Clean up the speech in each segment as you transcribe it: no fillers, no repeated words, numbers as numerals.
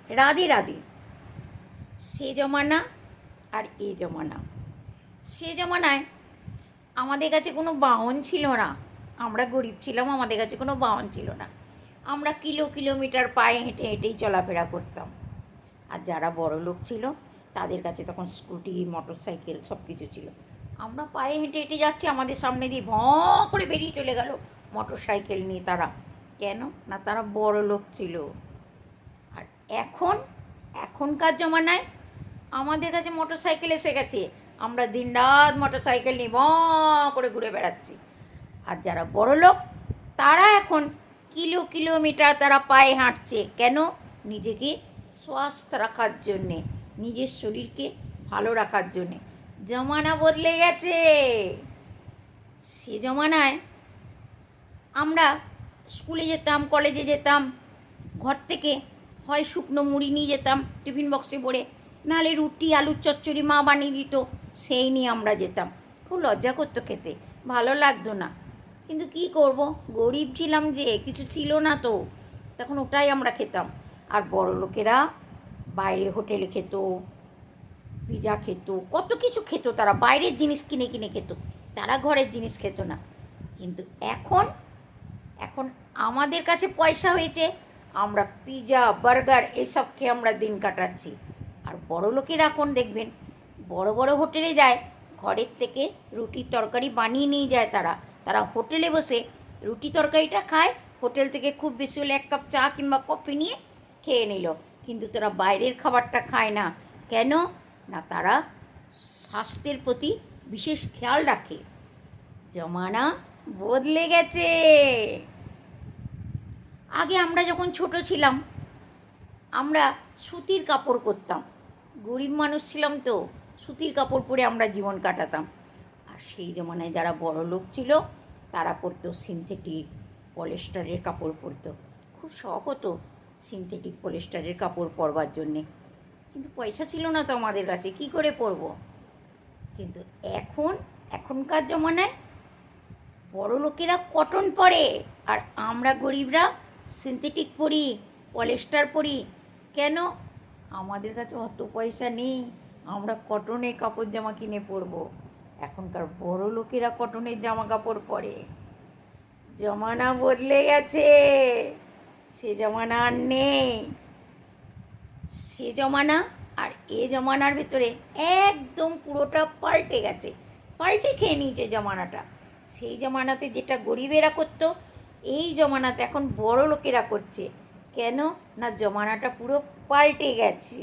রাধে রাধে। সে জমানা আর এ জমানা। সে জমানায় আমাদের কাছে কোনো বাহন ছিল না, আমরা গরিব ছিলাম, আমাদের কাছে কোনো বাহন ছিল না। আমরা কিলোমিটার পায়ে হেঁটে হেঁটেই চলাফেরা করতাম। আর যারা বড় লোক ছিল তাদের কাছে তখন স্কুটি, মোটর সাইকেল সব কিছু ছিল। আমরা পায়ে হেঁটে হেঁটে যাচ্ছি, আমাদের সামনে দিয়ে ভঁ করে বেরিয়ে চলে গেল মোটর সাইকেল নিয়ে। তারা কেন না, তারা বড় লোক ছিল। আর এখনকার জমানায় আমাদের কাছে মোটর সাইকেল এসে গেছে, আমরা দিনরাত মোটর সাইকেল নিয়ে ভঁ করে ঘুরে বেড়াচ্ছি। আর যারা বড় লোক তারা এখন কিলোমিটার তারা পায়ে হাঁটছে। কেন? নিজেকে স্বাস্থ্য রাখার জন্যে, নিজের শরীরকে ভালো রাখার জন্যে। জমানা বদলে গেছে। সে জমানায় আমরা স্কুলে যেতাম, কলেজে যেতাম, ঘর থেকে হয় শুকনো মুড়ি নিয়ে যেতাম টিফিন বক্সে ভরে, নাহলে রুটি আলুর চচ্চড়ি মা বানিয়ে দিত, সেই নিয়ে আমরা যেতাম। খুব লজ্জা করতো খেতে, ভালো লাগতো না, কিন্তু কি করব, গরিব ছিলাম যে, কিছু ছিল না তো, তখন ওটাই আমরা খেতাম। আর বড় লোকেরা বাইরে হোটেলে খেত, পিজা খেত, কত কিছু খেত, তারা বাইরের জিনিস কিনে কিনে খেত, তারা ঘরের জিনিস খেত না। কিন্তু এখন এখন আমাদের কাছে পয়সা হয়েছে, আমরা পিজা বার্গার এসব খেয়ে আমরা দিন কাটাচ্ছি। আর বড় লোকেরা এখন দেখবেন বড় বড় হোটেলে যায়, ঘরের থেকে রুটি তরকারি বানিয়ে নিয়ে যায়। তারা তারা হোটেলে বসে রুটি তরকারিটা খায়, হোটেল থেকে খুব বেশি হলে 1 কাপ চা কিংবা কফি নিয়ে খেয়ে নিল, কিন্তু তারা বাইরের খাবারটা খায় না। কেন না, তারা স্বাস্থ্যের প্রতি বিশেষ খেয়াল রাখে। জমানা বদলে গেছে। আগে আমরা যখন ছোট ছিলাম, আমরা সুতির কাপড় করতাম, গরিব মানুষ ছিলাম তো, সুতির কাপড় পরে আমরা জীবন কাটাতাম। আর সেই জমানায় যারা বড় লোক ছিল তারা পরতো সিনথেটিক পলিস্টারের কাপড় পরতো। খুব শখ হতো সিনথেটিক পলিস্টারের কাপড় পরবার জন্যে, কিন্তু পয়সা ছিল না তো আমাদের কাছে, কী করে পরবো। কিন্তু এখনকার জমানায় বড় লোকেরা কটন পরে, আর আমরা গরিবরা সিনথেটিক পরি, পলিস্টার পরি। কেন? আমাদের কাছে অত পয়সা নেই, আমরা কটনের কাপড় জামা কিনে পরবো। এখনকার বড় লোকেরা কটনের জামা কাপড় পরে। জমানা বদলে গেছে, সে জমানা আর নেই। সে জমানা আর এ জমানার ভেতরে একদম পুরোটা পাল্টে গেছে, পাল্টে খেয়ে নিয়েছে জমানাটা। সেই জমানাতে যেটা গরিবেরা করতো, এই জমানাতে এখন বড় লোকেরা করছে। কেন না, জমানাটা পুরো পাল্টে গেছে।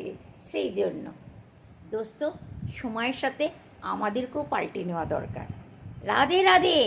সেই জন্য দোস্ত, সময়ের সাথে আমাদেরকেও পাল্টে নেওয়া দরকার। রাধে রাধে।